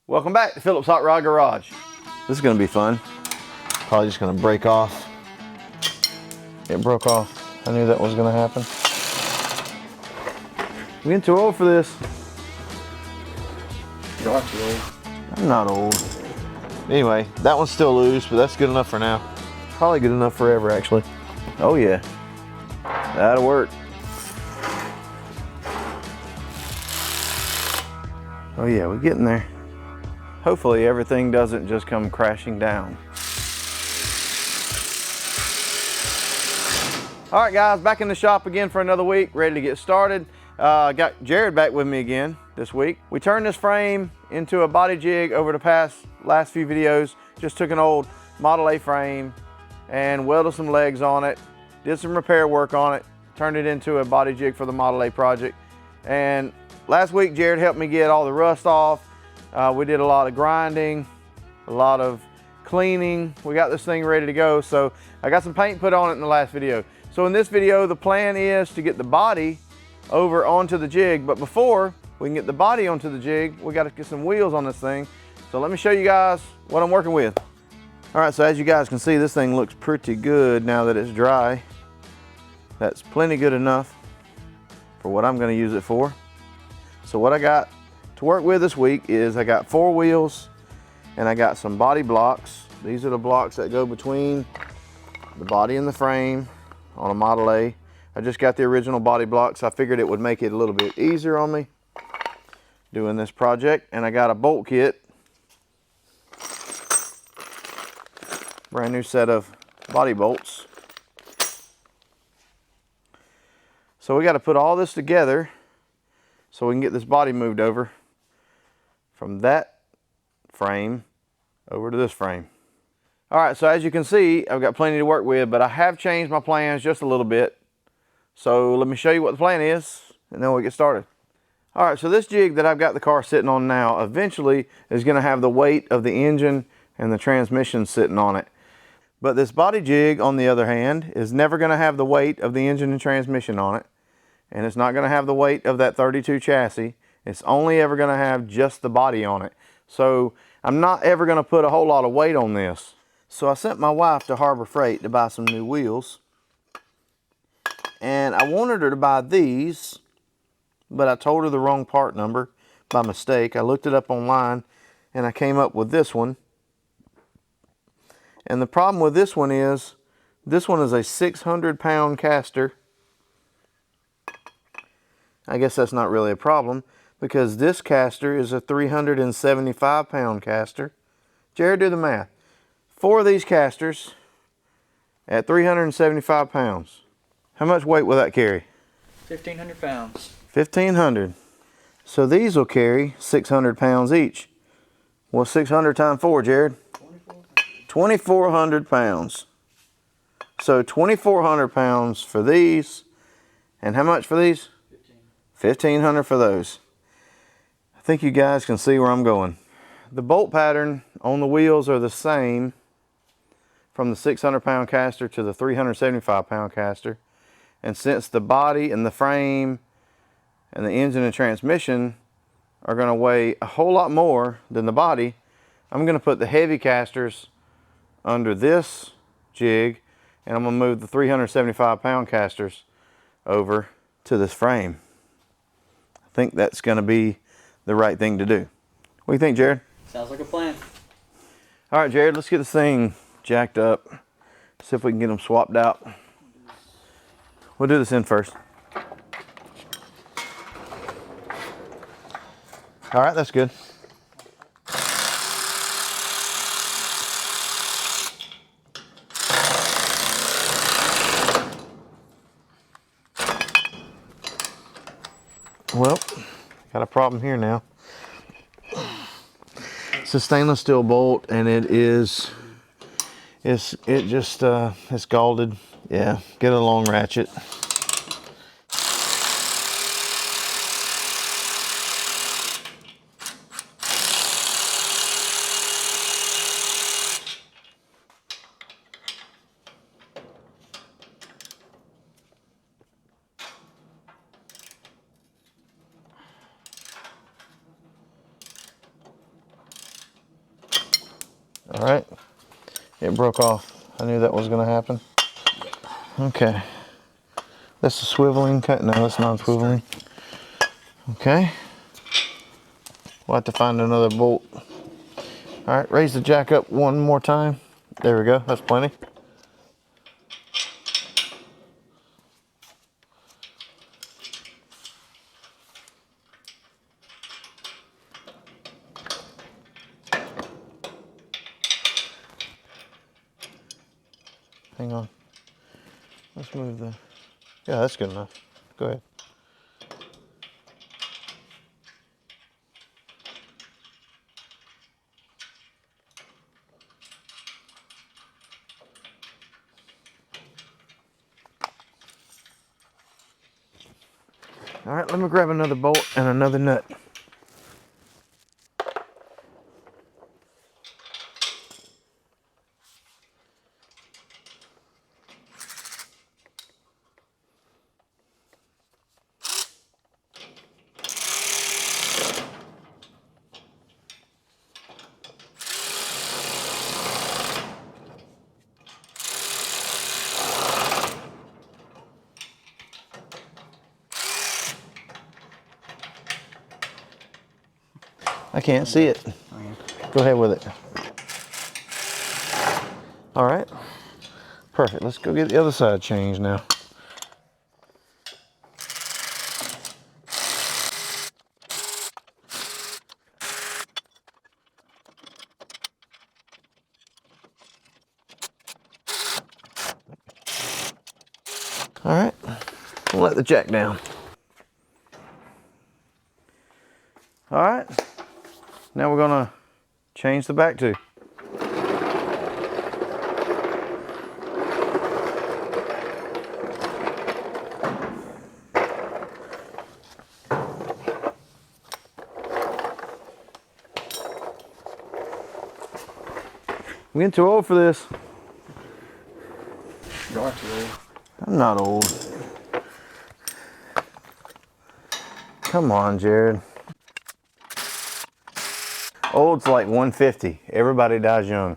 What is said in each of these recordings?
Welcome back to Philip's Hot Rod Garage. This is going to be fun. Probably just going to break off. It broke off. I knew that was going to happen. I'm getting too old for this. You are too old. I'm not old. Anyway, that one's still loose, but that's good enough for now. Probably good enough forever, actually. Oh yeah, that'll work. Oh yeah, we're getting there. Hopefully everything doesn't just come crashing down. All right guys, back in the shop again for another week, ready to get started. Got Jared back with me again this week. We turned this frame into a body jig over the last few videos. Just took an old Model A frame and welded some legs on it, did some repair work on it, turned it into a body jig for the Model A project. And last week Jared helped me get all the rust off. We did a lot of grinding, a lot of cleaning. We got this thing ready to go. So I got some paint put on it in the last video. So in this video, the plan is to get the body over onto the jig, but before we can get the body onto the jig, we got to get some wheels on this thing. So let me show you guys what I'm working with. All right, so as you guys can see, this thing looks pretty good now that it's dry. That's plenty good enough for what I'm going to use it for. So what I got to work with this week is I got 4 wheels and I got some body blocks. These are the blocks that go between the body and the frame on a Model A. I just got the original body blocks. I figured it would make it a little bit easier on me doing this project. And I got a bolt kit. Brand new set of body bolts. So we got to put all this together so we can get this body moved over from that frame over to this frame. All right, so as you can see, I've got plenty to work with, but I have changed my plans just a little bit. So let me show you what the plan is, and then we'll get started. All right, so this jig that I've got the car sitting on now eventually is going to have the weight of the engine and the transmission sitting on it. But this body jig, on the other hand, is never going to have the weight of the engine and transmission on it. And it's not going to have the weight of that 32 chassis. It's only ever going to have just the body on it. So I'm not ever going to put a whole lot of weight on this. So I sent my wife to Harbor Freight to buy some new wheels. And I wanted her to buy these, but I told her the wrong part number by mistake. I looked it up online and I came up with this one. And the problem with this one is a 600-pound caster. I guess that's not really a problem because this caster is a 375-pound caster. Jared, do the math. 4 of these casters at 375 pounds. How much weight will that carry? 1,500 pounds. 1,500. So these will carry 600 pounds each. What's 600 times 4, Jared? 2,400 pounds. So 2,400 pounds for these. And how much for these? 1,500 for those. I think you guys can see where I'm going. The bolt pattern on the wheels are the same from the 600-pound caster to the 375-pound caster. And since the body and the frame and the engine and transmission are going to weigh a whole lot more than the body, I'm going to put the heavy casters under this jig and I'm going to move the 375-pound casters over to this frame. I think that's going to be the right thing to do. What do you think, Jared? Sounds like a plan. All right, Jared, let's get this thing jacked up. See if we can get them swapped out. We'll do this in first. All right, that's good. Well, got a problem here now. It's a stainless steel bolt and it's scalded. Yeah, get a long ratchet. All right, it broke off. I knew that was gonna happen. Okay, that's a swiveling cut. No, that's non-swiveling. Okay, we'll have to find another bolt. All right, raise the jack up one more time. There we go, that's plenty. Hang on. Let's move the, yeah, that's good enough. Go ahead. All right, let me grab another bolt and another nut. I can't see it. Go ahead with it. All right, perfect. Let's go get the other side changed now. All right, we'll let the jack down. All right, now we're gonna change the back tube. I'm getting too old for this. You are too old. I'm not old. Come on, Jared. Old's like 150. Everybody dies young.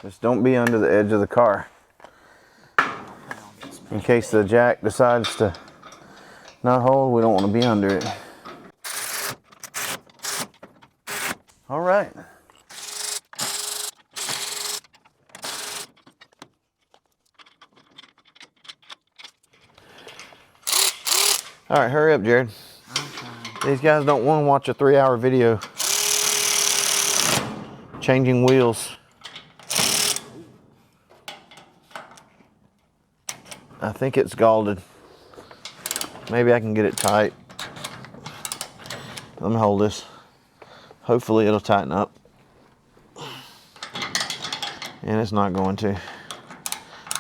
Just don't be under the edge of the car. In case the jack decides to not hold, we don't want to be under it. All right. All right, hurry up, Jared. These guys don't want to watch a 3-hour video changing wheels. I think it's scalded. Maybe I can get it tight. Let me hold this. Hopefully it'll tighten up. And it's not going to.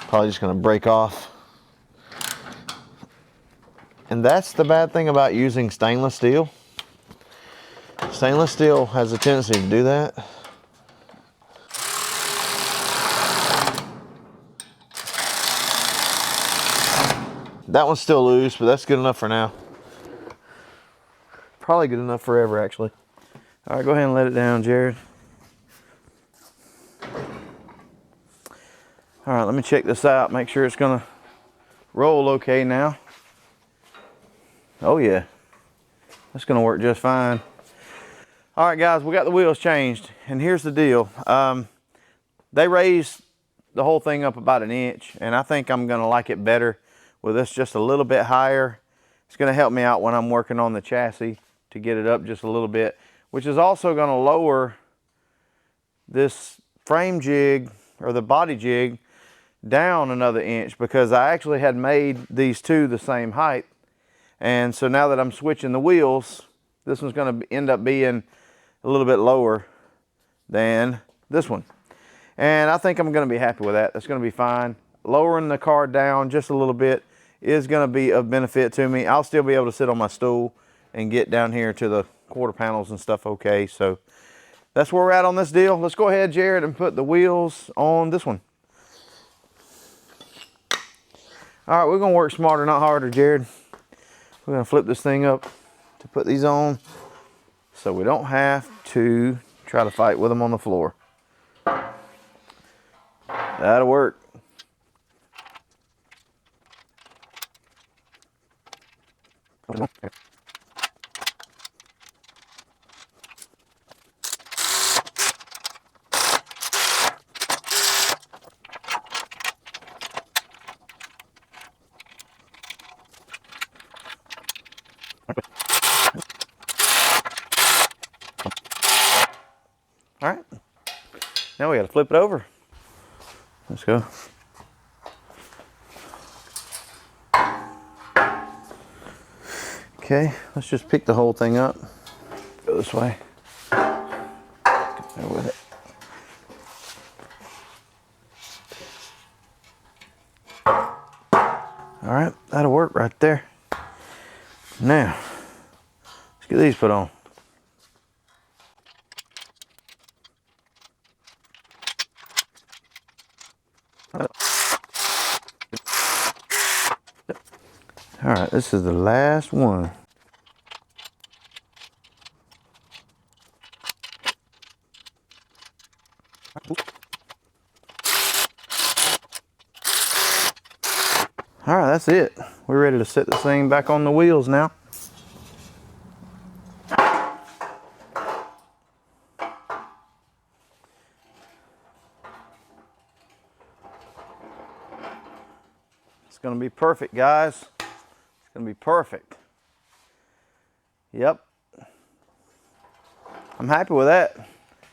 Probably just going to break off. And that's the bad thing about using stainless steel. Stainless steel has a tendency to do that. That one's still loose, but that's good enough for now. Probably good enough forever, actually. All right, go ahead and let it down, Jared. All right, let me check this out, make sure it's gonna roll okay now. Oh yeah, that's gonna work just fine. All right, guys, we got the wheels changed, and here's the deal. They raised the whole thing up about 1 inch, and I think I'm gonna like it better with this just a little bit higher. It's gonna help me out when I'm working on the chassis to get it up just a little bit, which is also gonna lower this frame jig or the body jig down another inch, because I actually had made these two the same height. And so now that I'm switching the wheels, this one's gonna end up being a little bit lower than this one. And I think I'm gonna be happy with that. That's gonna be fine. Lowering the car down just a little bit is gonna be of benefit to me. I'll still be able to sit on my stool and get down here to the quarter panels and stuff okay. So that's where we're at on this deal. Let's go ahead, Jared, and put the wheels on this one. All right, we're gonna work smarter, not harder, Jared. We're gonna flip this thing up to put these on so we don't have to try to fight with them on the floor. That'll work. All right, now we got to flip it over. Let's go. Okay, let's just pick the whole thing up. Go this way. Get there with it. All right, that'll work right there. Now, let's get these put on. All right, this is the last one. All right, that's it. We're ready to set this thing back on the wheels now. It's gonna be perfect, guys. It's gonna be perfect. Yep. I'm happy with that.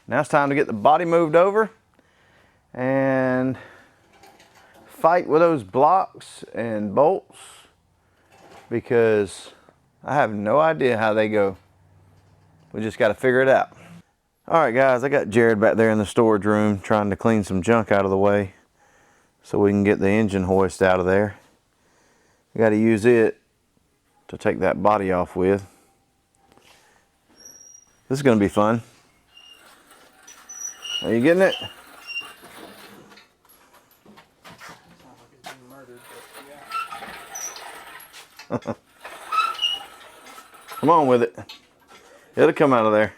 Now it's time to get the body moved over and fight with those blocks and bolts, because I have no idea how they go. We just got to figure it out. All right, guys, I got Jared back there in the storage room trying to clean some junk out of the way so we can get the engine hoist out of there. We got to use it to take that body off with. This is going to be fun. Are you getting it? Come on with it. It'll come out of there.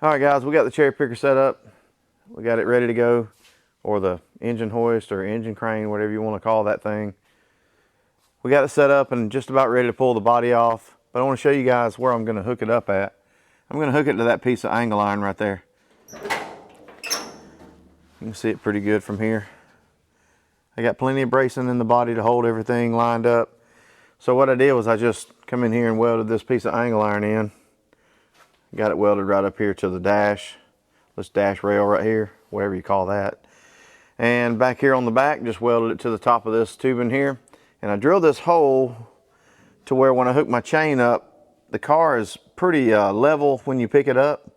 All right, guys, we got the cherry picker set up. We got it ready to go, or the engine hoist or engine crane, whatever you want to call that thing. We got it set up and just about ready to pull the body off, but I want to show you guys where I'm going to hook it up at. I'm going to hook it to that piece of angle iron right there. You can see it pretty good from here. I got plenty of bracing in the body to hold everything lined up. So what I did was I just come in here and welded this piece of angle iron in. Got it welded right up here to the dash, this dash rail right here, whatever you call that. And back here on the back, just welded it to the top of this tubing here. And I drilled this hole to where when I hook my chain up, the car is pretty level when you pick it up.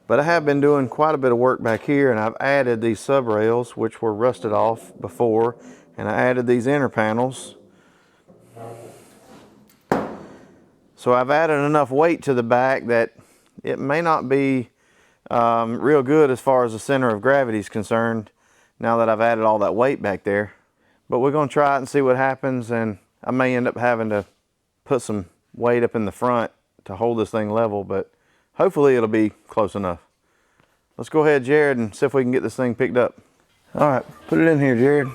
But I have been doing quite a bit of work back here, and I've added these subrails, which were rusted off before, and I added these inner panels. So I've added enough weight to the back that it may not be real good as far as the center of gravity is concerned now that I've added all that weight back there. But we're going to try it and see what happens, and I may end up having to put some weight up in the front to hold this thing level, but hopefully it'll be close enough. Let's go ahead, Jared, and see if we can get this thing picked up. All right, put it in here, Jared.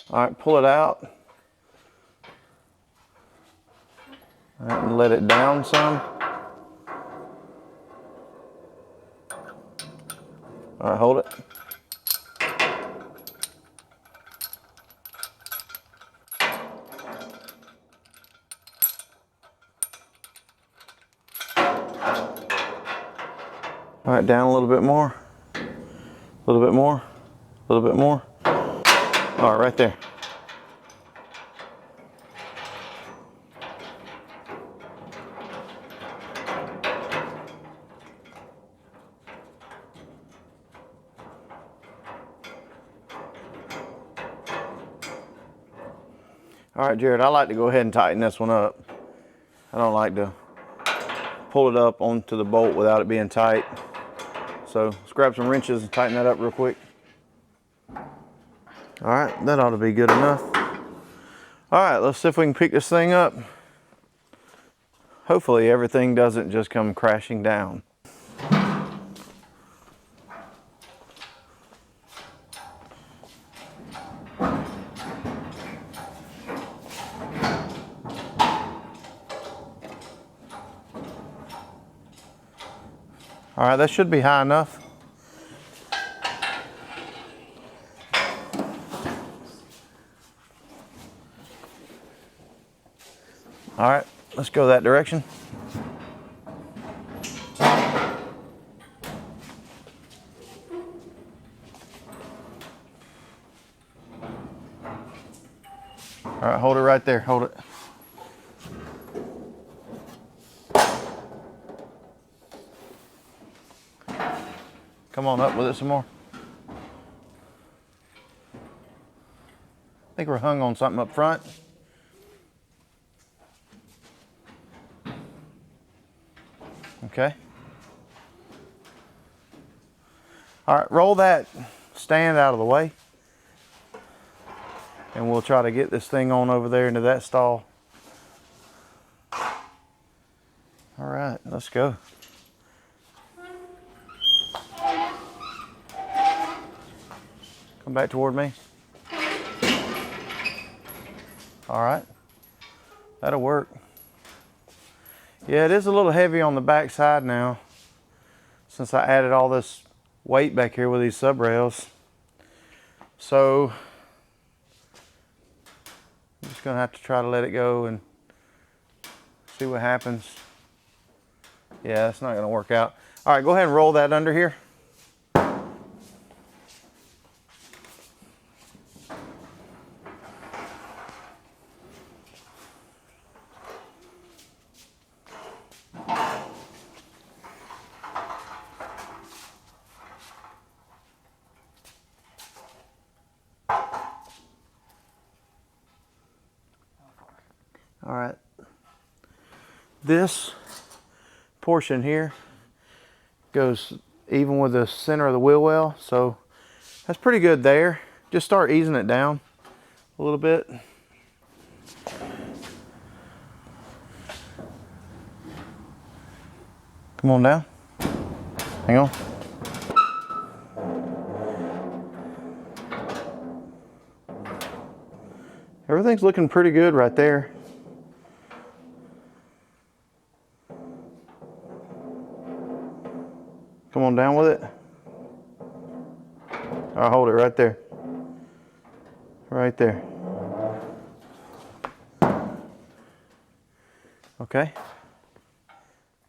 All right, pull it out. All right, and let it down some. All right, hold it. All right, down a little bit more. A little bit more. A little bit more. All right, right there. All right, Jared, I like to go ahead and tighten this one up. I don't like to pull it up onto the bolt without it being tight. So let's grab some wrenches and tighten that up real quick. All right, that ought to be good enough. All right, let's see if we can pick this thing up. Hopefully everything doesn't just come crashing down. All right, that should be high enough. All right, let's go that direction. All right, hold it right there, hold it. Come on up with it some more. I think we're hung on something up front. Okay. All right, roll that stand out of the way. And we'll try to get this thing on over there into that stall. All right, let's go. Come back toward me. All right, that'll work. Yeah, it is a little heavy on the back side now, since I added all this weight back here with these subrails. So I'm just gonna have to try to let it go and see what happens. Yeah, that's not gonna work out. All right, go ahead and roll that under here. All right, this portion here goes even with the center of the wheel well, so that's pretty good there. Just start easing it down a little bit. Come on down. Hang on. Everything's looking pretty good right there. Come on down with it. I'll hold it right there. Right there. Okay.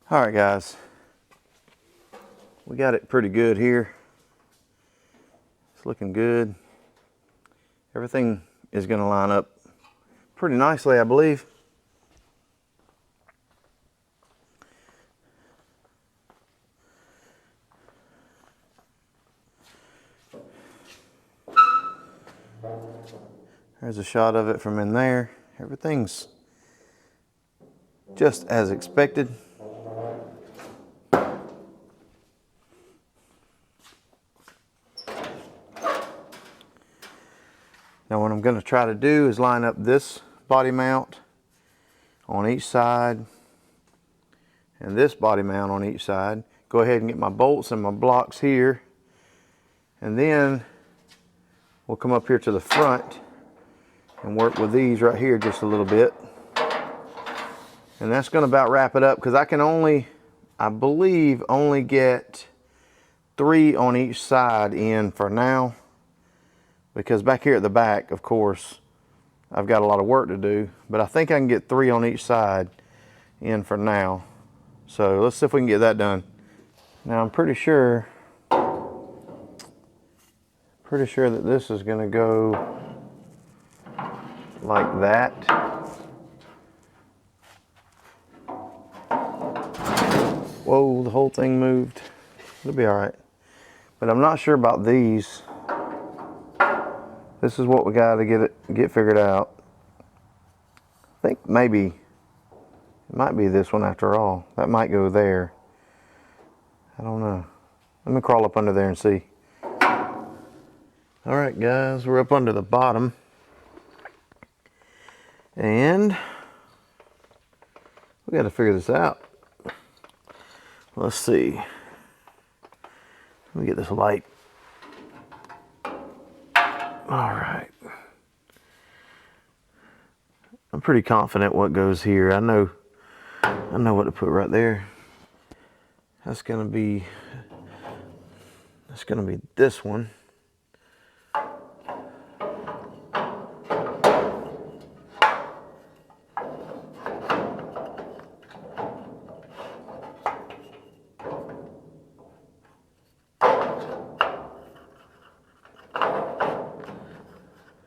All right, guys. We got it pretty good here. It's looking good. Everything is going to line up pretty nicely, I believe. There's a shot of it from in there. Everything's just as expected. Now what I'm going to try to do is line up this body mount on each side and this body mount on each side. Go ahead and get my bolts and my blocks here, and then we'll come up here to the front and work with these right here just a little bit. And that's going to about wrap it up, because I can only, I believe, only get 3 on each side in for now, because back here at the back, of course, I've got a lot of work to do, but I think I can get 3 on each side in for now. So let's see if we can get that done. Now I'm pretty sure that this is going to go like that. Whoa, the whole thing moved. It'll be all right. But I'm not sure about these. This is what we got to get figured out. think maybe it might be this one after all. That might go there. I don't know. Let me crawl up under there and see. All right, guys, we're up under the bottom. And we got to figure this out. Let's see. Let me get this light. All right. I'm pretty confident what goes here. I know what to put right there. That's gonna be this one.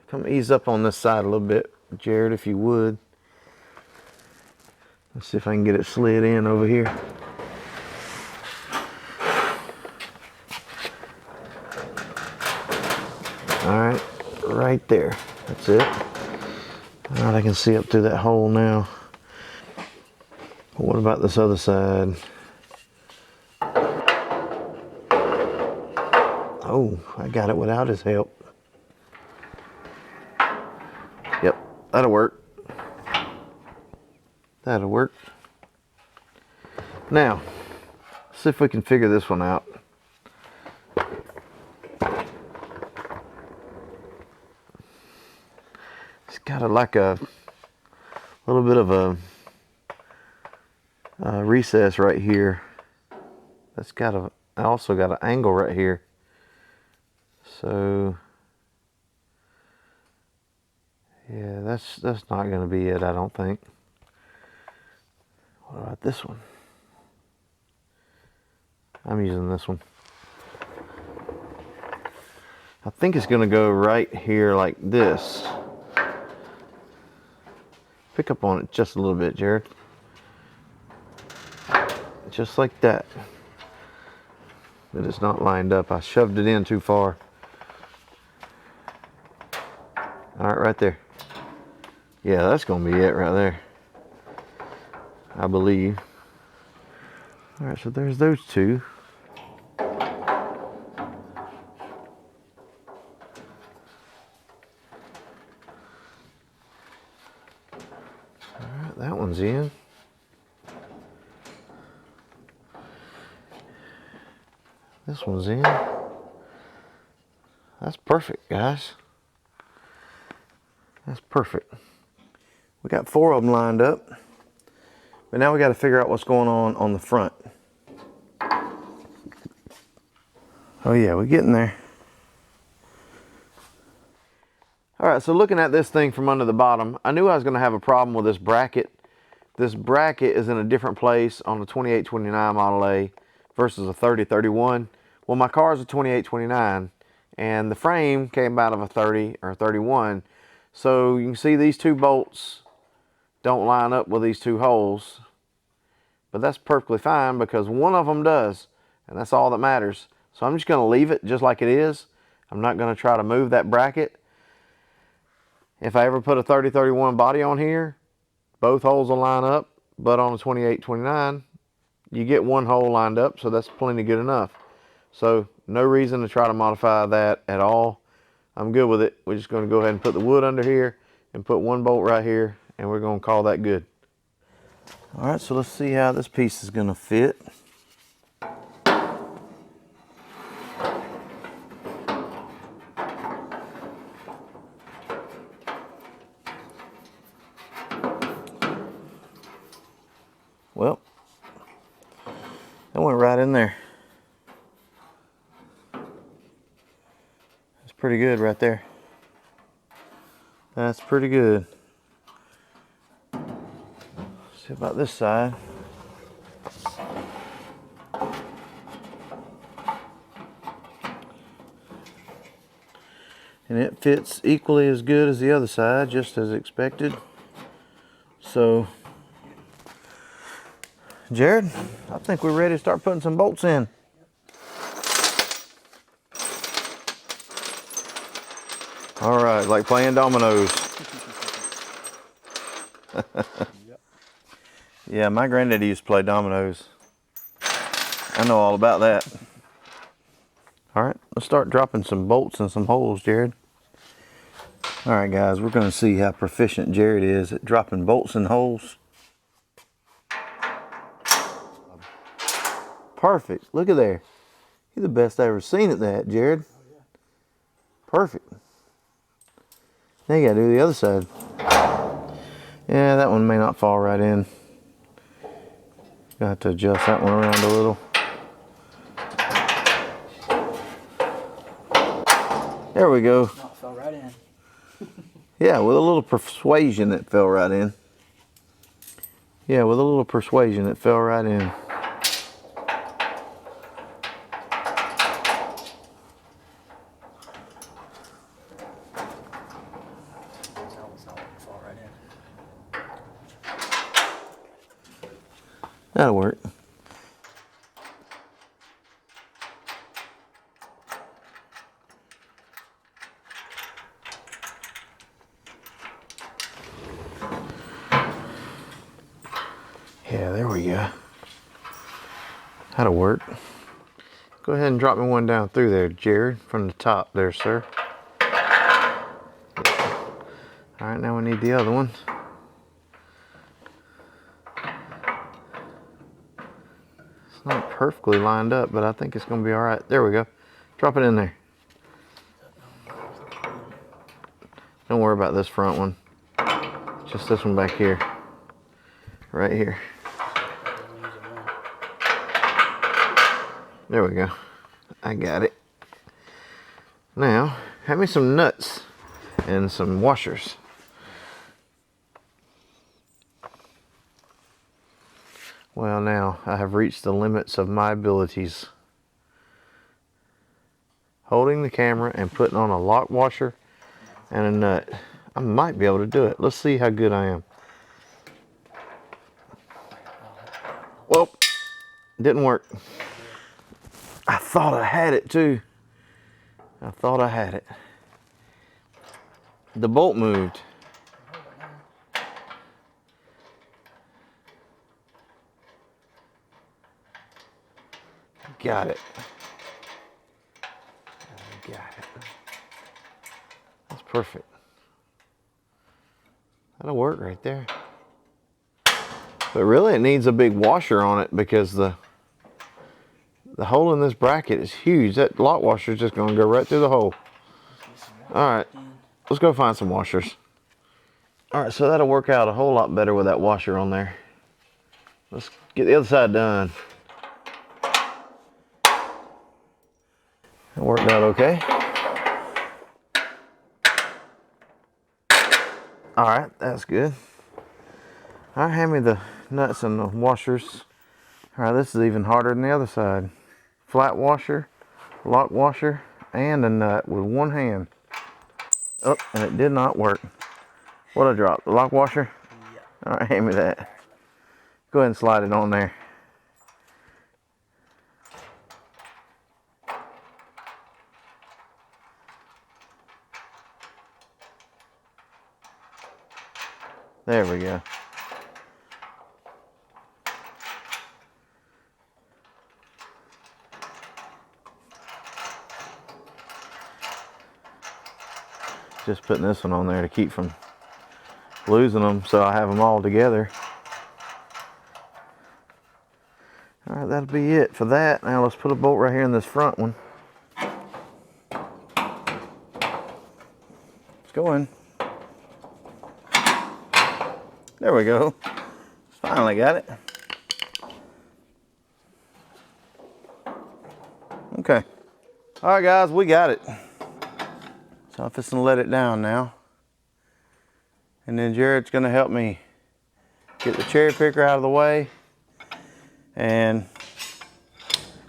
Come ease up on this side a little bit, Jared, if you would. Let's see if I can get it slid in over here. All right, right there. That's it. All right, I can see up through that hole now. But what about this other side? Oh, I got it without his help. Yep, that'll work. That'll work. Now, let's see if we can figure this one out. It's got like a little bit of a recess right here. That's got a, I also got an angle right here. So yeah, that's not going to be it, I don't think. What about this one? I'm using this one. I think it's going to go right here like this. Pick up on it just a little bit, Jared. Just like that. But it's not lined up. I shoved it in too far. All right, right there. Yeah, that's going to be it right there, I believe. All right, so there's those two. All right, that one's in. This one's in. That's perfect, guys. That's perfect. We got 4 of them lined up, but now we got to figure out what's going on the front. Oh yeah, we're getting there. All right, so looking at this thing from under the bottom, I knew I was going to have a problem with this bracket. This bracket is in a different place on the 2829 Model A versus a 3031. Well, my car is a 2829, and the frame came out of a 30 or a 31. So you can see these 2 bolts don't line up with these 2 holes, but that's perfectly fine because one of them does, and that's all that matters. So I'm just going to leave it just like it is. I'm not going to try to move that bracket. If I ever put a 3031 body on here, both holes will line up, but on a 2829, you get 1 hole lined up, so that's plenty good enough. So no reason to try to modify that at all. I'm good with it. We're just going to go ahead and put the wood under here and put 1 bolt right here, and we're going to call that good. All right, so let's see how this piece is going to fit. Well, that went right in there. That's pretty good right there. That's pretty good. Let's see about this side. And it fits equally as good as the other side, just as expected. So, Jared, I think we're ready to start putting some bolts in. All right, like playing dominoes. Yep. Yeah, my granddaddy used to play dominoes. I know all about that. All right, let's start dropping some bolts and some holes, Jared. All right, guys, we're gonna see how proficient Jared is at dropping bolts and holes. Perfect, look at there. You're the best I ever seen at that, Jared. Oh, yeah. Perfect. Now you gotta do the other side. Yeah, that one may not fall right in. Gonna have to adjust that one around a little. There we go. No, it fell right in. Yeah, with a little persuasion it fell right in. Yeah, with a little persuasion it fell right in. Fall right in. That'll work. Yeah, there we go. That'll work. Go ahead and drop me one down through there, Jared, from the top there, sir. All right, now we need the other one. It's not perfectly lined up, but I think it's gonna be all right. There we go. Drop it in there. Don't worry about this front one. Just this one back here. Right here. There we go. I got it. Now, have me some nuts and some washers. Well, now I have reached the limits of my abilities. Holding the camera and putting on a lock washer and a nut. I might be able to do it. Let's see how good I am. Well, didn't work. I thought I had it too. I thought I had it. The bolt moved. Got it. I got it. That's perfect. That'll work right there. But really it needs a big washer on it because the hole in this bracket is huge. That lock washer is just going to go right through the hole. All right, let's go find some washers. All right, so that'll work out a whole lot better with that washer on there. Let's get the other side done. That worked out okay. All right, that's good. All right, hand me the nuts and the washers. All right, this is even harder than the other side. Flat washer, lock washer, and a nut with one hand. Oh, and it did not work. What'd I drop? The lock washer? Yeah. All right, hand me that. Go ahead and slide it on there. There we go. Just putting this one on there to keep from losing them, so I have them all together. All right, that'll be it for that. Now let's put a bolt right here in this front one. Let's go in. There we go. Finally got it. Okay. All right, guys, we got it. So I'm just gonna let it down now. And then Jared's gonna help me get the cherry picker out of the way. And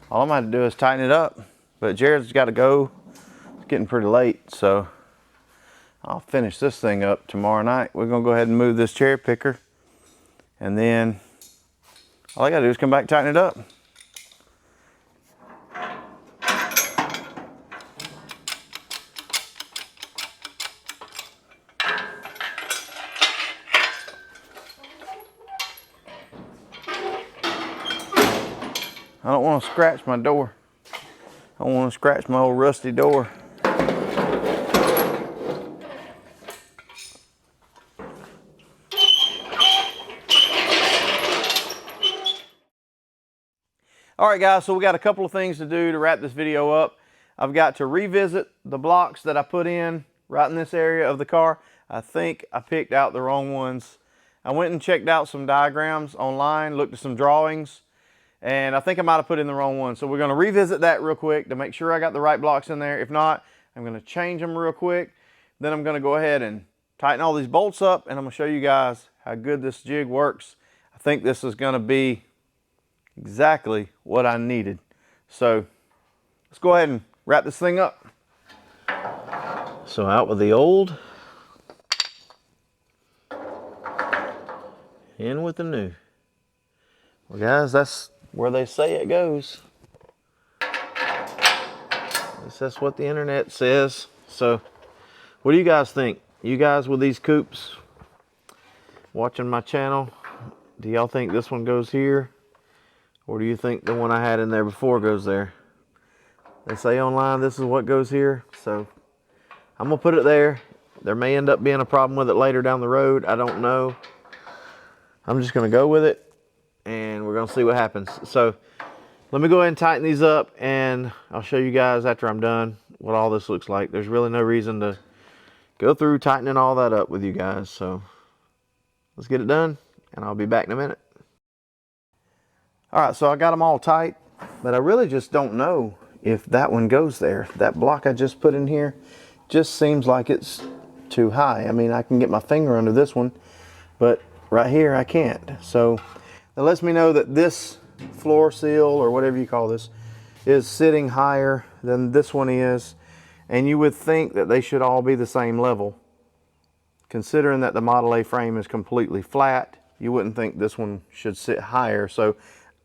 all I'm gonna have to do is tighten it up. But Jared's gotta go. It's getting pretty late, so I'll finish this thing up tomorrow night. We're gonna go ahead and move this cherry picker. And then all I gotta do is come back and tighten it up. I don't want to scratch my door. I don't want to scratch my old rusty door. All right, guys, so we got a couple of things to do to wrap this video up. I've got to revisit the blocks that I put in right in this area of the car. I think I picked out the wrong ones. I went and checked out some diagrams online, looked at some drawings, and I think I might have put in the wrong one. So we're going to revisit that real quick to make sure I got the right blocks in there. If not, I'm going to change them real quick. Then I'm going to go ahead and tighten all these bolts up, and I'm going to show you guys how good this jig works. I think this is going to be exactly what I needed. So let's go ahead and wrap this thing up. So out with the old, in with the new. Well, guys, that's where they say it goes. At least that's what the internet says. So what do you guys think? You guys with these coupes watching my channel, do y'all think this one goes here? Or do you think the one I had in there before goes there? They say online this is what goes here, so I'm gonna put it there. There may end up being a problem with it later down the road. I don't know. I'm just gonna go with it and we're gonna see what happens. So let me go ahead and tighten these up, and I'll show you guys after I'm done what all this looks like. There's really no reason to go through tightening all that up with you guys. So let's get it done and I'll be back in a minute. All right, so I got them all tight, but I really just don't know if that one goes there. That block I just put in here just seems like it's too high. I mean, I can get my finger under this one, but right here I can't. So that lets me know that this floor seal, or whatever you call this, is sitting higher than this one is. And you would think that they should all be the same level. Considering that the Model A frame is completely flat, you wouldn't think this one should sit higher. So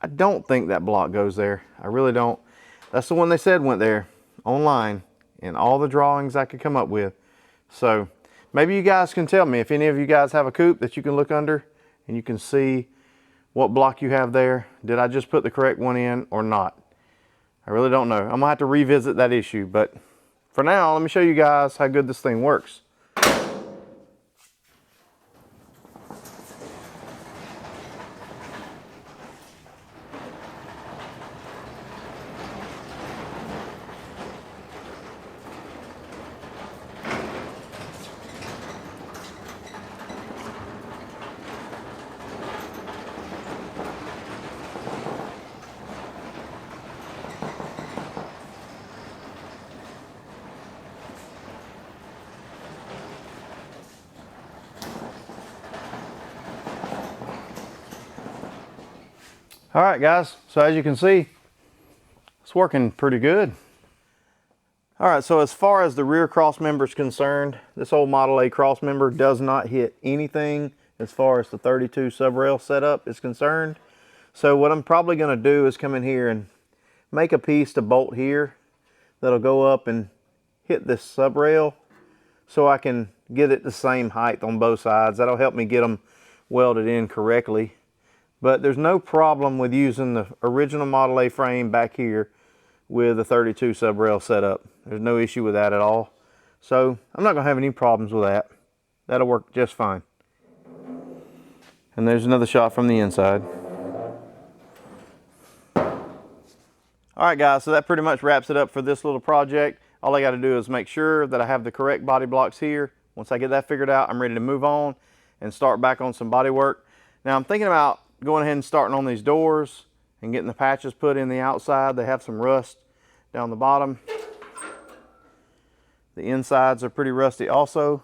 I don't think that block goes there. I really don't. That's the one they said went there online in all the drawings I could come up with. So maybe you guys can tell me if any of you guys have a coupe that you can look under and you can see what block you have there. Did I just put the correct one in or not? I really don't know. I'm gonna have to revisit that issue, but for now, let me show you guys how good this thing works. All right, guys, so as you can see, it's working pretty good. All right, so as far as the rear cross member is concerned, this old Model A cross member does not hit anything as far as the 32 subrail setup is concerned. So what I'm probably gonna do is come in here and make a piece to bolt here that'll go up and hit this subrail so I can get it the same height on both sides. That'll help me get them welded in correctly. But there's no problem with using the original Model A frame back here with the 32 subrail setup. There's no issue with that at all. So I'm not gonna have any problems with that. That'll work just fine. And there's another shot from the inside. All right, guys, so that pretty much wraps it up for this little project. All I gotta do is make sure that I have the correct body blocks here. Once I get that figured out, I'm ready to move on and start back on some body work. Now I'm thinking about going ahead and starting on these doors and getting the patches put in the outside. They have some rust down the bottom. The insides are pretty rusty also.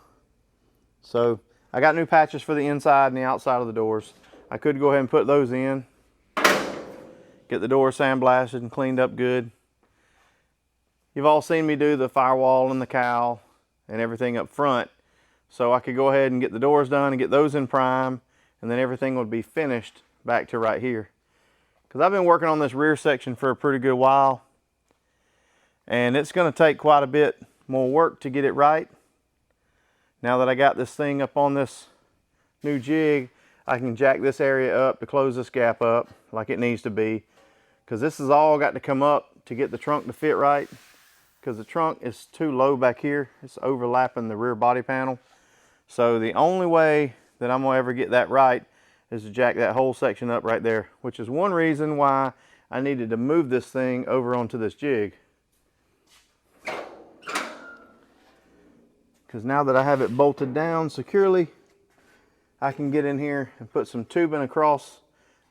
So I got new patches for the inside and the outside of the doors. I could go ahead and put those in. Get the door sandblasted and cleaned up good. You've all seen me do the firewall and the cowl and everything up front. So I could go ahead and get the doors done and get those in prime, and then everything would be finished back to right here. Because I've been working on this rear section for a pretty good while, and it's going to take quite a bit more work to get it right. Now that I got this thing up on this new jig, I can jack this area up to close this gap up like it needs to be. because this has all got to come up to get the trunk to fit right, because the trunk is too low back here. It's overlapping the rear body panel. So the only way that I'm gonna ever get that right is to jack that whole section up right there, which is one reason why I needed to move this thing over onto this jig. Because now that I have it bolted down securely, I can get in here and put some tubing across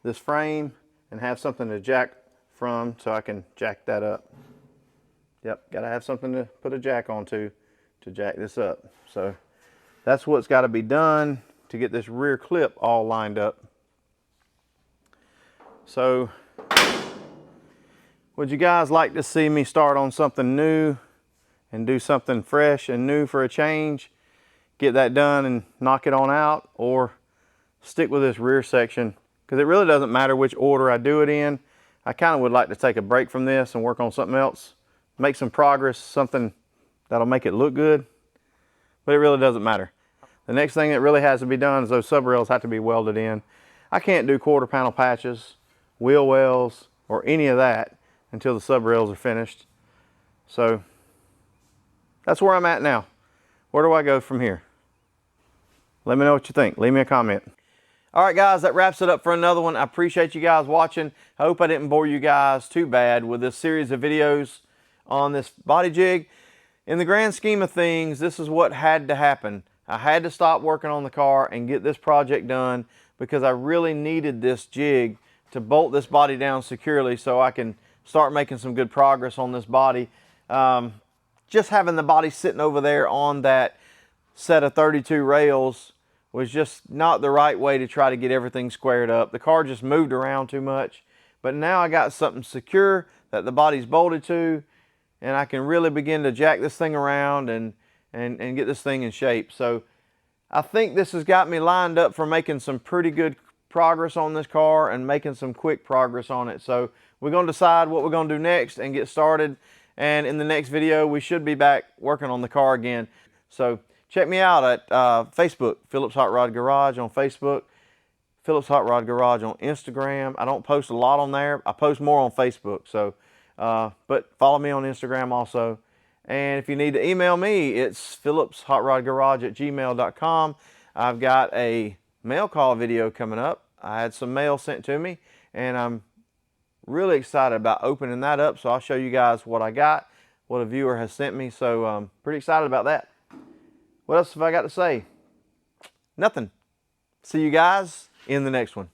this frame and have something to jack from, so I can jack that up. Yep, gotta have something to put a jack onto to jack this up. So that's what's got to be done to get this rear clip all lined up. So would you guys like to see me start on something new and do something fresh and new for a change? Get that done and knock it on out, or stick with this rear section? Because it really doesn't matter which order I do it in. I kind of would like to take a break from this and work on something else, make some progress, something that'll make it look good, but it really doesn't matter. The next thing that really has to be done is those subrails have to be welded in. I can't do quarter panel patches, wheel wells, or any of that until the subrails are finished. So that's where I'm at now. Where do I go from here? Let me know what you think. Leave me a comment. All right, guys, that wraps it up for another one. I appreciate you guys watching. I hope I didn't bore you guys too bad with this series of videos on this body jig. In the grand scheme of things, this is what had to happen. I had to stop working on the car and get this project done because I really needed this jig to bolt this body down securely so I can start making some good progress on this body. Just having the body sitting over there on that set of 32 rails was just not the right way to try to get everything squared up. The car just moved around too much. But now I got something secure that the body's bolted to, and I can really begin to jack this thing around and get this thing in shape. So I think this has got me lined up for making some pretty good progress on this car and making some quick progress on it. So we're going to decide what we're going to do next and get started. And in the next video, we should be back working on the car again. So check me out at Facebook, Phillips Hot Rod Garage on Facebook, Phillips Hot Rod Garage on Instagram. I don't post a lot on there. I post more on Facebook. So, but follow me on Instagram also. And if you need to email me, it's phillipshotrodgarage@gmail.com. I've got a mail call video coming up. I had some mail sent to me, and I'm really excited about opening that up. So I'll show you guys what I got, what a viewer has sent me. So I'm pretty excited about that. What else have I got to say? Nothing. See you guys in the next one.